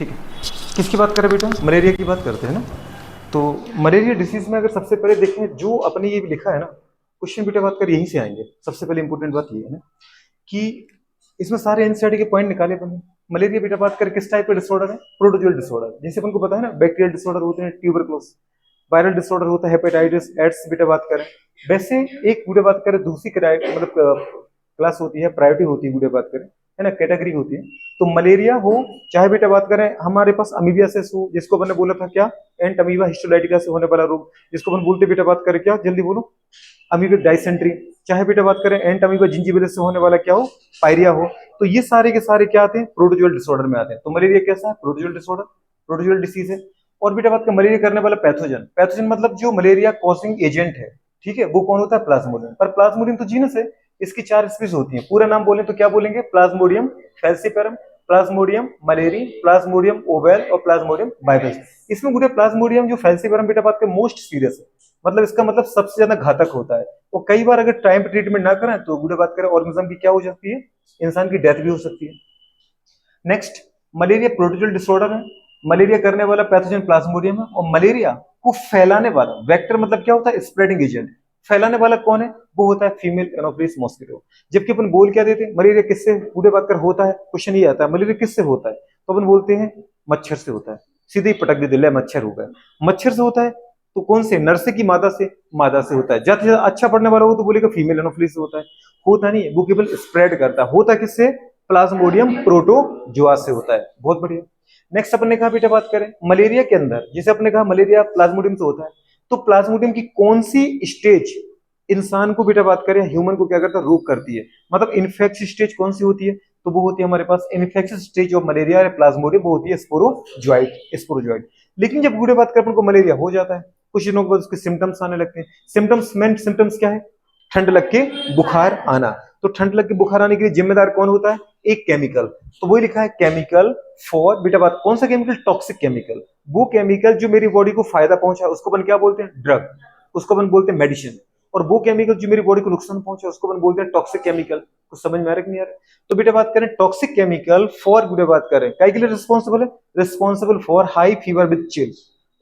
ठीक है, किसकी बात करें बेटा? मलेरिया की बात करते हैं ना। तो मलेरिया डिसीज में अगर सबसे पहले देखें जो अपने ये लिखा है ना क्वेश्चन, बेटा बात कर यहीं से आएंगे। सबसे पहले इंपॉर्टेंट बात ये है ना कि इसमें सारे एनसीईआरटी के पॉइंट निकाले बने। मलेरिया बेटा बात कर किस टाइप का डिसऑर्डर है? Protozoal disorder. जैसे अपन को पता है ना बैक्टीरियल डिसऑर्डर होते हैं ट्यूबरक्लोसिस, वायरल डिसऑर्डर होता है हेपेटाइटिस, एड्स बेटा बात करें। वैसे एक बेटा बात करें दूसरी मतलब क्लास होती है, प्रायोरिटी होती है बेटा बात करें, है ना, कैटेगरी होती है। तो मलेरिया हो चाहे बेटा बात करें हमारे पास अमीबियासिस हो, जिसको मैंने बोला था क्या, एंट अमीबा हिस्टोलाइटिका से होने वाला रोग, जिसको अपन बोलते बेटा बात करें क्या, जल्दी बोलो, अमीबिक डाइसेंट्री। चाहे बेटा बात करें एंट अमीबा जिंजिविलिस से होने वाला क्या हो, पायरिया हो। तो ये सारे के सारे क्या आते हैं? प्रोटोजोअल डिसऑर्डर में आते हैं। तो मलेरिया कैसा है? प्रोटोजोअल डिसऑर्डर, प्रोटोजोअल डिसीज है। और बेटा बात का मलेरिया करने वाला पैथोजन, पैथोजन मतलब जो मलेरिया कॉजिंग एजेंट है, ठीक है, वो कौन होता है? प्लाज्मोडियम। पर प्लाज्मोडियम तो जीनस है, इसकी 4 स्पीशीज होती हैं। पूरा नाम बोले तो क्या बोलेंगे? Plasmodium falciparum, Plasmodium malariae, Plasmodium oval और प्लाज्मोडियम बाइबल्स। इसमें पूरे प्लाज्मोडियम जो फैल्सीपेरम बेटा बात के मोस्ट सीरियस है, मतलब इसका मतलब सबसे ज्यादा घातक होता है। और कई बार अगर टाइम पे ट्रीटमेंट ना करें तो बुढ़े बात करें ऑर्गेनिज्म की क्या हो सकती है? इंसान की डेथ भी हो सकती है। नेक्स्ट, मलेरिया प्रोटोजोअल डिसऑर्डर है। मलेरिया करने वाला पैथोजन प्लाज्मोडियम है। और मलेरिया को फैलाने वाला वेक्टर मतलब क्या होता है? Spreading agent. फैलाने वाला कौन है? वो होता है फीमेल एनोफिलिस मॉस्किटो। जबकि अपन बोल क्या देते हैं? मलेरिया किससे बूढ़े बात कर होता है? क्वेश्चन ये आता है मलेरिया किससे होता है, तो अपन बोलते हैं मच्छर से होता है। सीधे ही पटक दे, मच्छर हो गया। मच्छर से होता है तो कौन से? नर से की मादा से? मादा से होता है। ज्यादा अच्छा पढ़ने वाला हो तो बोलेगा फीमेल एनोफिलिस से होता है। होता नहीं, वो केवल स्प्रेड करता है। होता किससे? प्लाज्मोडियम प्रोटोजोआ से होता है। बहुत बढ़िया। नेक्स्ट अपन ने कहा बेटा बात करें मलेरिया के अंदर, जैसे अपने कहा मलेरिया प्लाज्मोडियम से होता है, तो प्लाज्मोडियम की कौन सी स्टेज इंसान को बेटा बात करें ह्यूमन को क्या करता है? रोक करती है। मतलब इन्फेक्शन स्टेज कौन सी होती है? तो वो होती है हमारे पास इन्फेक्शन स्टेज ऑफ मलेरिया या प्लाज्मोडियम, वो होती है स्पोरोजोइट, स्पोरोजोइट। लेकिन जब बूढ़े बात करें अपन को मलेरिया हो जाता है, कुछ दिनों के बाद उसके सिम्टम्स आने लगते हैं। सिम्टम्स मेन सिम्टम्स क्या है? ठंड लग के बुखार आना। तो ठंड लग के बुखार आने के लिए जिम्मेदार कौन होता है? एक केमिकल। तो वही लिखा है केमिकल फॉर बेटा बात, कौन सा केमिकल? Toxic chemical. वो केमिकल जो मेरी बॉडी को फायदा पहुंचा उसको अपन क्या बोलते हैं? ड्रग। उसको अपन बोलते हैं मेडिसिन। और वो केमिकल जो मेरी बॉडी को नुकसान पहुंचा उसको अपन बोलते हैं टॉक्सिक केमिकल। कुछ समझ में आ रहा है कि नहीं आ रहा? तो बेटा बात करें टॉक्सिक केमिकल फॉर, बेटा बात करें काय के लिए रिस्पॉन्सिबल है? Responsible for high fever with chill.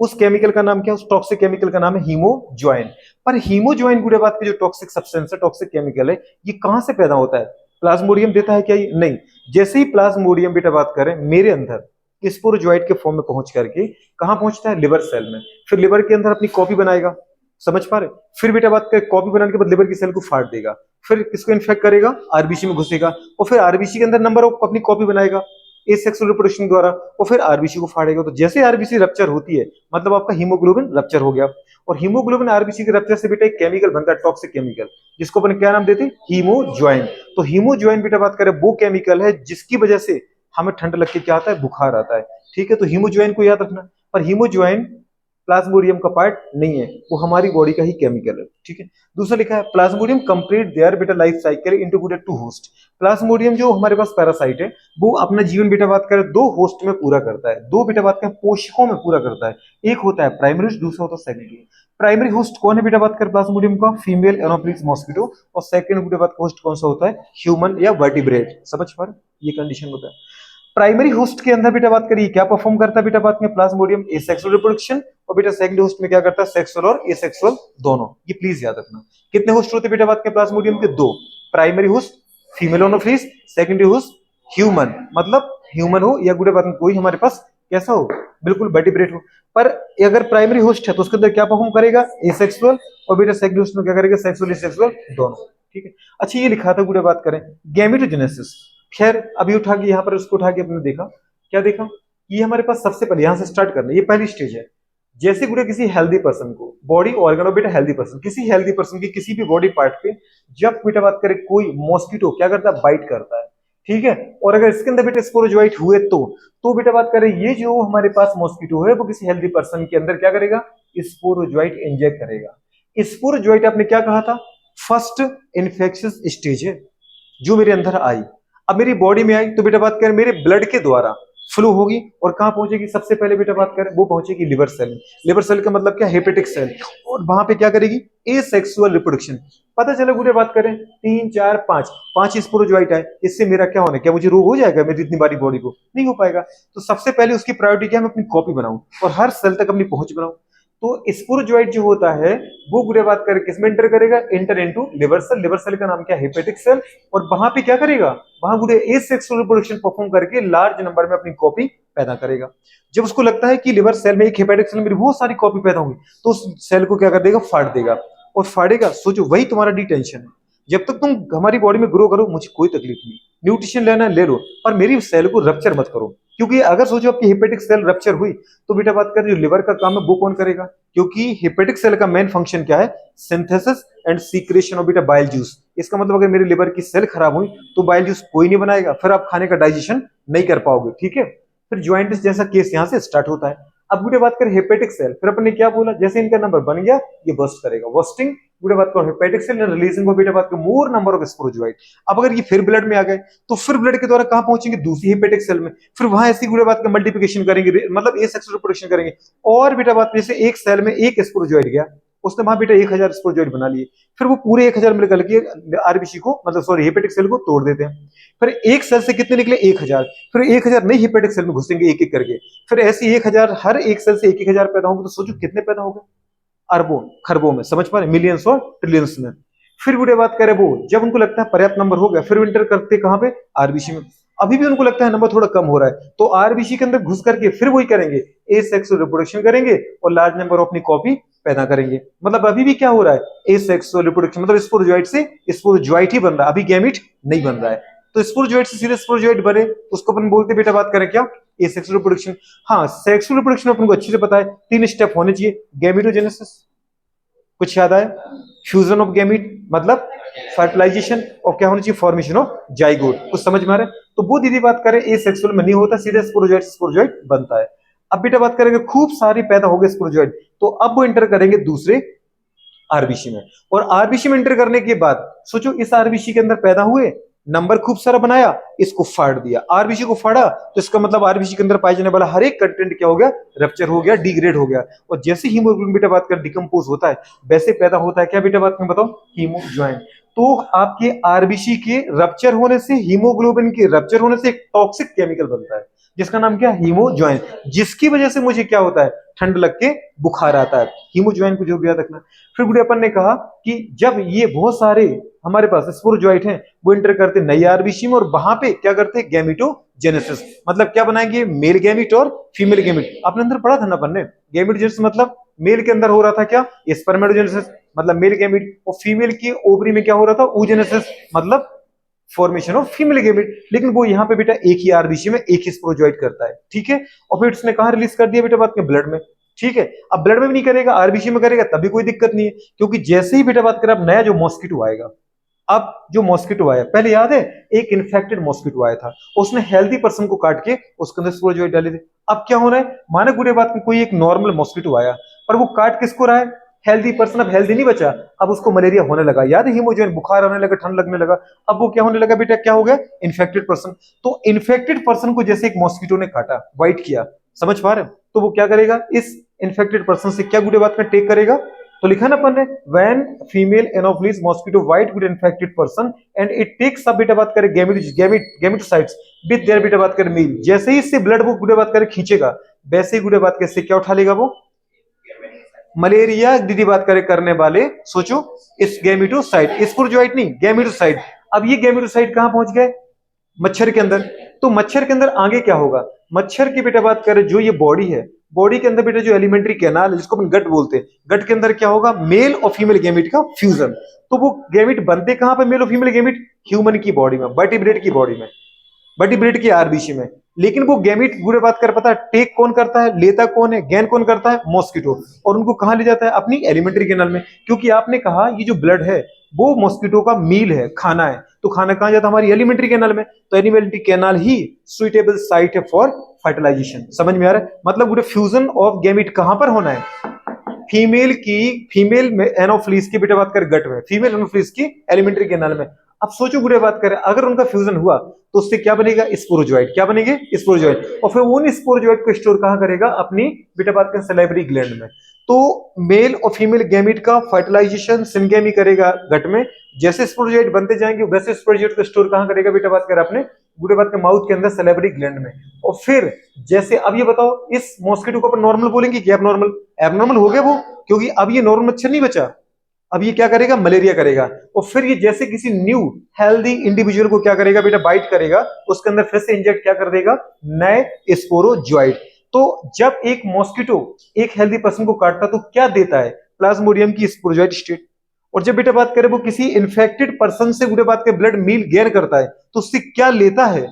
उस केमिकल का नाम क्या है? उस टॉक्सिक केमिकल का नाम है हीमोजॉइन। पर हीमोजॉइन बूढ़े बात की जो टॉक्सिक सब्सटेंस है, टॉक्सिक केमिकल है, ये कहां से पैदा होता है? प्लाज्मोडियम देता है क्या ये? नहीं। जैसे ही प्लाज्मोडियम बेटा बात करें मेरे अंदर स्पोरोजोइट के फॉर्म में पहुंच करके कहां पहुंचता है? लिवर सेल में। फिर लिवर के अंदर अपनी कॉपी बनाएगा, समझ पा रहे? फिर बेटा बात करें कॉपी बनाने के बाद लिवर की सेल को फाड़ देगा। फिर किसको इन्फेक्ट करेगा? आरबीसी में घुसेगा। और फिर आरबीसी के अंदर नंबर ऑफ अपनी कॉपी बनाएगा एसेक्सुअल रिप्रोडक्शन द्वारा, और फिर आरबीसी को फाड़ेगा। तो जैसे आरबीसी रप्चर होती है मतलब आपका हीमोग्लोबिन रप्चर हो गया। और हीमोग्लोबिन आरबीसी के रप्चर से बेटा एक केमिकल बनता है टॉक्सिक केमिकल, जिसको अपन क्या नाम देते हैं? हीमोजॉइन। तो हीमोजॉइन बेटा बात करें वो केमिकल है जिसकी वजह से हमें ठंड लग के क्या आता है? बुखार आता है। ठीक है, तो हीमोजॉइन को याद रखना। पर हीमोजॉइन प्लाज्मोडियम का पार्ट नहीं है, वो हमारी बॉडी का ही केमिकल है। ठीक है। दूसरा लिखा है प्लाज्मोडियम कंप्लीट देयर बेटा life cycle integrated to host. Plasmodium जो हमारे पास पैरासाइट है वो अपना जीवन बेटा बात करें दो होस्ट में पूरा करता है, दो बेटा बात करें पोषकों में पूरा करता है। एक होता है प्राइमरी होस्ट, दूसरा होता है सेकेंडरी। प्राइमरी होस्ट कौन है बेटा बात करें प्लाज्मोडियम का? Female anopheles mosquito. और सेकंड बेटा बात होस्ट कौन सा होता है? ह्यूमन या वर्टिब्रेट। समझ पा रहे? ये कंडीशन होता है। प्राइमरी होस्ट के अंदर बेटा बात करिए क्या परफॉर्म करता है बेटा बात में? Plasmodium asexual reproduction. और बेटा सेकंडरी होस्ट में क्या करता है? सेक्सुअल और एसेक्सुअल दोनों। ये प्लीज याद रखना। कितने होस्ट होते हैं बेटा बात के प्लाज्मोडियम के? दो। Primary host female Anopheles, secondary host human, मतलब ह्यूमन हो या गुड़े बात में कोई हमारे पास कैसा हो? बिल्कुल वर्टिब्रेट हो। पर अगर प्राइमरी होस्ट है तो उसके अंदर क्या परफॉर्म करेगा? एसेक्सुअल। और बेटा सेकंडरी होस्ट में क्या करेगा? सेक्सुअल एसेक्सुअल दोनों। ठीक है। अच्छा ये लिखा था गुड़े बात करें गैमेटोजेनेसिस। खैर अभी उठा के यहाँ पर उसको उठा के अपने देखा, क्या देखा? ये हमारे पास सबसे पहले यहां से स्टार्ट करना, ये पहली स्टेज है। जैसे गुड़े किसी हेल्दी पर्सन को बॉडी ऑर्गन और बेटा हेल्दी पर्सन, किसी हेल्दी पर्सन की किसी भी बॉडी पार्ट पे जब बेटा बात करें कोई मॉस्किटो क्या करता है? बाइट करता है। ठीक है। और अगर इसके अंदर बेटा स्पोरोजोइट हुए तो बेटा बात करें ये जो हमारे पास मॉस्किटो है वो किसी हेल्दी पर्सन के अंदर क्या करेगा? स्पोरोजोइट इंजेक्ट करेगा। स्पोरोजोइट आपने क्या कहा था? फर्स्ट इन्फेक्शियस स्टेज है जो मेरे अंदर आई। अब मेरी बॉडी में आई तो बेटा बात करें मेरे ब्लड के द्वारा फ्लो होगी और कहाँ पहुंचेगी, सबसे पहले बेटा बात करें वो पहुंचेगी लिवर सेल में। लिवर सेल का मतलब क्या, हेपेटिक सेल। और वहां पे क्या करेगी, ए सेक्सुअल रिप्रोडक्शन। पता चला गुड़े बात करें 3 4 5 5 स्पोरोजोइट है, इससे मेरा क्या होना है, क्या मुझे रोग हो जाएगा मेरी इतनी बारी बॉडी को, नहीं हो पाएगा। तो सबसे पहले उसकी प्रायोरिटी क्या है, मैं अपनी कॉपी बनाऊं और हर सेल तक अपनी पहुंच बनाऊं। तो स्पोरोजोइट जो होता है वो गुड़े बात करें किसमें एंटर करेगा, enter into liver cell. Liver cell का नाम क्या है, हेपेटिक सेल। और वहां पे क्या करेगा, वहां गुड़े एसेक्सुअल रिप्रोडक्शन परफॉर्म करके लार्ज नंबर में अपनी कॉपी पैदा करेगा। जब उसको लगता है कि लिवर सेल में, एक हेपेटिक सेल में मेरी बहुत सारी कॉपी पैदा होंगी, तो उस सेल को क्या कर देगा, फाड़ देगा। और फाड़ेगा, सोचो वही तुम्हारा डिटेंशन है। जब तक तुम हमारी बॉडी में ग्रो करो मुझे कोई तकलीफ नहीं, न्यूट्रिशन लेना है ले लो, पर मेरी सेल को रप्चर मत करो। क्योंकि अगर सोचो आपकी हेपेटिक सेल रप्चर हुई तो बेटा बात कर, जो लिवर का काम है वो कौन करेगा, क्योंकि हेपेटिक सेल का मेन फंक्शन क्या है, सिंथेसिस एंड सीक्रेशन ऑफ बेटा बाइल जूस। इसका मतलब अगर मेरे लिवर की सेल खराब हुई तो बाइल जूस कोई नहीं बनाएगा, फिर आप खाने का डाइजेशन नहीं कर पाओगे, ठीक है। फिर ज्वाइंटिस जैसा केस यहां से स्टार्ट होता है। अब गुड़े बात करें हेपेटिक सेल, फिर अपन ने क्या बोला, जैसे इनका नंबर बन गया ये बस्ट करेगा, बस्टिंग गुड़े बात करो हेपेटिक सेल रिलीजिंग को बेटा बात करो मोर नंबर ऑफ स्पोरोजोइट। अब अगर ये फिर ब्लड में आ गए तो फिर ब्लड के द्वारा कहां पहुंचेंगे, दूसरी हेपेटिक सेल में, फिर वहां ऐसी गुड़े बात का मल्टीप्लिकेशन करेंगे, मतलब ए सेक्सुअल रिप्रोडक्शन करेंगे। और बेटा बात जैसे एक सेल में एक स्पोरोजोइट गया, उसने वहां बेटा 1000 स्पोरोजोइट बना लिए, फिर वो पूरे 1000 मिलकर के आरबीसी को, मतलब सॉरी हेपेटिक सेल को तोड़ देते हैं। फिर एक सेल से कितने निकले, 1000। फिर 1000 नई हेपेटिक सेल में घुसेंगे एक एक करके, फिर ऐसी 1000, हर एक सेल से एक 1000 पैदा होंगे, तो सोचो कितने पैदा हो गए, अरबों खरबों में, समझ पा रहे, मिलियंस और ट्रिलियंस में। फिर बुढ़े बात करें वो जब उनको लगता है पर्याप्त नंबर हो गया, फिर वो इंटर करते कहां पे, आरबीसी में। अभी भी उनको लगता है नंबर थोड़ा कम हो रहा है तो आरबीसी के अंदर घुस करके फिर वही करेंगे, ए सेक्सुअल रिप्रोडक्शन करेंगे और लार्ज नंबर ऑफ अपनी कॉपी पैदा करेंगे। मतलब अभी भी क्या हो रहा है, ए सेक्सुअल रिप्रोडक्शन, मतलब स्पोरोजोइट से स्पोरोजोइट ही बन रहा है, अभी गैमीट नहीं बन रहा है। तो स्पोरोजोइट से सीधे स्पोरोजोइट बने तो उसको अपन बोलते बेटा बात करें क्या, ए सेक्सुअल रिप्रोडक्शन। हाँ, सेक्सुअल रिप्रोडक्शन अपन को अच्छे से पता है, 3 स्टेप होने चाहिए, गैमेटोजेनेसिस, कुछ याद आया, फ्यूजन ऑफ गैमीट मतलब फर्टिलाइजेशन, और क्या होनी चाहिए, फॉर्मेशन ऑफ जाइगोट, कुछ समझ में आ रहा है। तो वो दीदी बात करें ए सेक्सुअल में नहीं होता, सीधे स्पोरोजोइट स्पोरोजोइट बनता है। अब बेटा बात करेंगे खूब सारी पैदा हो गए स्पोरोजोइट, तो अब वो इंटर करेंगे दूसरे आरबीसी में। और आरबीसी में एंटर करने के बाद सोचो इस आरबीसी के अंदर पैदा हुए, नंबर खूब सारा बनाया, इसको फाड़ दिया, आरबीसी को फाड़ा, तो इसका मतलब आरबीसी के अंदर पाए जाने वाला हर एक कंटेंट क्या हो गया, रप्चर हो गया, डिग्रेड हो गया। और जैसे हीमोग्लोबिन बेटा बात कर डिकम्पोज होता है, वैसे पैदा होता है क्या बेटा बात में बताओ, हीमोज्वाइन। तो आपके आरबीसी के रप्चर होने से, हीमोग्लोबिन के रप्चर होने से एक टॉक्सिक केमिकल बनता है जिसका नाम क्या, हीमोज्वाइन, जिसकी वजह से मुझे क्या होता है, ठंड लग के बुखार आता है। हीमोज्वाइन को जो भी याद रखना। फिर गुड़े अपन ने कहा कि जब ये बहुत सारे हमारे पास स्पोरोजोइट हैं वो इंटर करते नई आरबीसी में, और वहां पे क्या करते, गैमेटोजेनेसिस, मतलब क्या बनाएंगे, मेल गैमिट और फीमेल गैमिट। अपने अंदर पढ़ा था ना अपन ने, गैमेटोजेनेसिस मतलब मेल के अंदर हो रहा था क्या, स्पर्मेटोजेनेसिस मतलब मेल गैमिट, और फीमेल की ओवरी में क्या हो रहा था, oogenesis मतलब फॉर्मेशन ऑफ फीमेल गैमिट। लेकिन वो यहाँ पे बेटा एक ही आरबीसी में एक ही स्पोरोजोइट करता है, ठीक है। और फिर उसने कहा रिलीज कर दिया बेटा बात में, ब्लड में, ठीक है। अब ब्लड में भी नहीं करेगा, आरबीसी में करेगा, तभी कोई दिक्कत नहीं है, क्योंकि जैसे ही बेटा बात करें अब नया जो मॉस्किटो आएगा, अब जो मॉस्किटो आया, पहले याद है एक इन्फेक्टेड मॉस्किटो आया था, उसने हेल्दी पर्सन को काट के उसके अंदर स्पोरोजोइट डाले थे। अब क्या हो रहा है, माने गुड़े बात में कोई एक नॉर्मल मॉस्किटो आया, पर वो काट किसको रहा है, हेल्दी पर्सन। अब हेल्दी नहीं बचा, अब उसको मलेरिया होने लगा, याद है, हीमोजोइन, बुखार आने लगा, ठंड लगने लगा। अब वो क्या होने लगा बेटा, क्या हो गया, इन्फेक्टेड पर्सन। तो इन्फेक्टेड पर्सन को जैसे एक मॉस्किटो ने काटा, वाइट किया, समझ पा रहे, तो वो क्या करेगा, इस इन्फेक्टेड पर्सन से क्या गुड़े बात में टेक करेगा, तो लिखा ना अपन ने, when female anopheles mosquito bite with infected person and it takes सब बेटा बात करें गैमेटोसाइट्स विद देयर बेटा बात करें मेल, जैसे ही इससे ब्लड वो गुड़े बात करें खींचेगा, वैसे ही गुड़े बात कैसे क्या उठा लेगा, वो मलेरिया दीदी बात करें करने वाले, सोचो इस गैमेटोसाइट, स्पोरोजोइट नहीं, गैमेटोसाइट। अब ये गैमेटोसाइट कहां पहुंच गए, मच्छर के अंदर। तो मच्छर के अंदर आगे क्या होगा, मच्छर की बेटा बात करें जो ये बॉडी है, बॉडी के अंदर बेटा जो एलिमेंट्री कैनाल है जिसको अपन गट बोलते हैं, गट के अंदर क्या होगा, मेल और फीमेल गैमेट का फ्यूजन। तो वो गैमेट बनते कहां पे, मेल और फीमेल गैमेट, ह्यूमन की बॉडी में, वर्टिब्रेट की बॉडी में, वर्टिब्रेट की आरबीसी में। लेकिन वो गैमेट गुड़े बात कर, पता है टेक कौन करता है, लेता कौन है, गैन कौन करता है, मॉस्किटो। और उनको कहां ले जाता है, अपनी एलिमेंट्री कैनाल में, क्योंकि आपने कहा ये जो ब्लड है वो मॉस्किटो का मील है, खाना है, तो खाना कहां जाता है, हमारी एलिमेंट्री कैनाल में। तो एलिमेंट्री कैनाल ही सुइटेबल साइट है फॉर फर्टिलाइजेशन, समझ में आ रहा है। मतलब गुड़े फ्यूजन ऑफ गैमेट कहां पर होना है, फीमेल की, फीमेल में एनोफिलिस की बेटा बात कर गट में, फीमेल एनोफिलिस की एलिमेंट्री कैनाल में। अब सोचो बुरे बात करें, अगर उनका फ्यूजन हुआ तो उससे क्या बनेगा, स्पोरोजोइट। क्या बनेंगे, स्पोरोजोइट। और फिर उन स्पोरोजोइट को स्टोर कहां करेगा, अपनी बेटा बात करें सलाइवरी ग्लैंड में। तो मेल और फीमेल गैमीट का फर्टिलाइजेशन सिंगेमी करेगा गट में। जैसे स्पोरोजोइट बनते जाएंगे वैसे स्पोरोजोइट को स्टोर कहां करेगा बेटा बात करें, अपने बुरे बात के माउथ के अंदर सलाइवरी ग्लैंड में। और फिर जैसे अब ये बताओ, इस मॉस्किटो को अपन नॉर्मल बोलेंगे कि एबनॉर्मल? एबनॉर्मल हो गया वो, क्योंकि अब ये नॉर्मल मच्छर नहीं बचा, अब ये क्या करेगा, मलेरिया करेगा। और फिर ये जैसे किसी न्यू हेल्दी इंडिविजुअल को क्या करेगा बेटा, बाइट करेगा, उसके अंदर फिर से इंजेक्ट क्या कर देगा, नए स्पोरोजोइट। तो जब एक मॉस्किटो एक हेल्दी पर्सन को काटता तो क्या देता है, प्लाज्मोडियम की स्पोरोजोइट स्टेट। और जब बेटा बात करें वो किसी इन्फेक्टेड पर्सन से बुरे बात के ब्लड मील गेन करता है तो उससे क्या लेता है,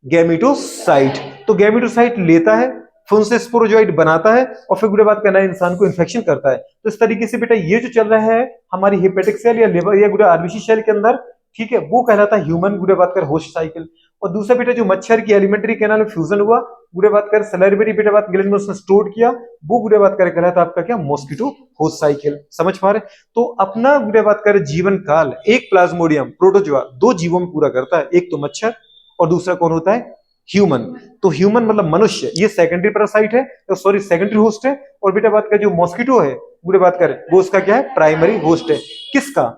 गैमेटोसाइट। तो गैमेटोसाइट लेता है, फिर उनसे स्पोरोजोइट बनाता है और फिर बुरे बात करना है इंसान को इन्फेक्शन करता है। तो इस तरीके से बेटा ये जो चल रहा है हमारी हिपेटिक सेल या लिवर या बुरे आरबीसी सेल के अंदर, ठीक है, वो कहलाता है ह्यूमन बुरे बात कर होस्ट साइकिल। और दूसरा बेटा जो मच्छर की एलिमेंट्री कैनाल में फ्यूजन हुआ, बुरे बात कर सलाइवरी बेटा बात ग्लैंड में उसने स्टोर किया, वो बुरे बात कर कहलाता है आपका क्या, मॉस्किटो होस्ट साइकिल। समझ पा रहे? तो अपना बुरे बात कर जीवन काल एक प्लाज्मोडियम प्रोटोजोआ दो जीवों में पूरा करता है, एक तो मच्छर और दूसरा कौन होता है, ह्यूमन। तो ह्यूमन मतलब मनुष्य, ये सेकेंडरी पैरासाइट है, तो सॉरी सेकेंडरी होस्ट है। और बेटा बात कर जो मॉस्किटो है बुरे बात कर वो उसका क्या है, प्राइमरी होस्ट है। किसका,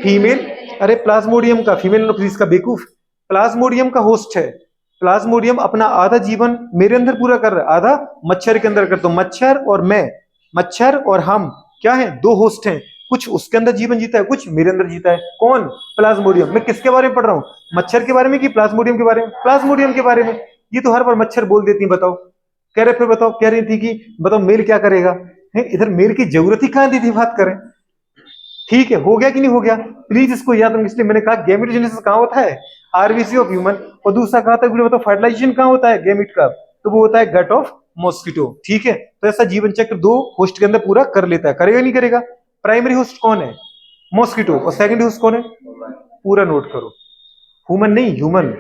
फीमेल, अरे प्लाज्मोडियम का, फीमेल एनोफिलिस का बेवकूफ, प्लाज्मोडियम का होस्ट है। प्लाज्मोडियम अपना आधा जीवन मेरे अंदर पूरा कर रहा है, आधा मच्छर के अंदर कर। तो मच्छर और मैं, मच्छर और हम क्या है, दो होस्ट हैं। कुछ उसके अंदर जीवन जीता है, कुछ मेरे अंदर जीता है। कौन, प्लाज्मोडियम। मैं किसके बारे में पढ़ रहा हूँ, मच्छर के बारे में कि प्लाज्मोडियम के बारे में, प्लाज्मोडियम के बारे में। ये तो हर बार मच्छर बोल देती है, बताओ। कह रहे फिर बताओ, कह रही थी कि बताओ मेल क्या करेगा, है इधर मेल की जरूरत ही कहां दी थी, बात करें। ठीक है, हो गया कि नहीं हो गया, प्लीज इसको याद रखना। इसलिए मैंने कहा गैमेटोजेनेसिस कहां होता है, आरबीसी ऑफ ह्यूमन। और दूसरा कहा था बताओ फर्टिलाइजेशन कहां होता है गैमेट का, तो वो होता है गट ऑफ मॉस्किटो। ठीक है, तो ऐसा जीवन चक्र दो होस्ट के अंदर पूरा कर लेता है। करेगा नहीं करेगा, प्राइमरी होस्ट कौन है, मॉस्किटो, और सेकेंडरी होस्ट कौन है, पूरा नोट करो, ह्यूमन नहीं, ह्यूमन।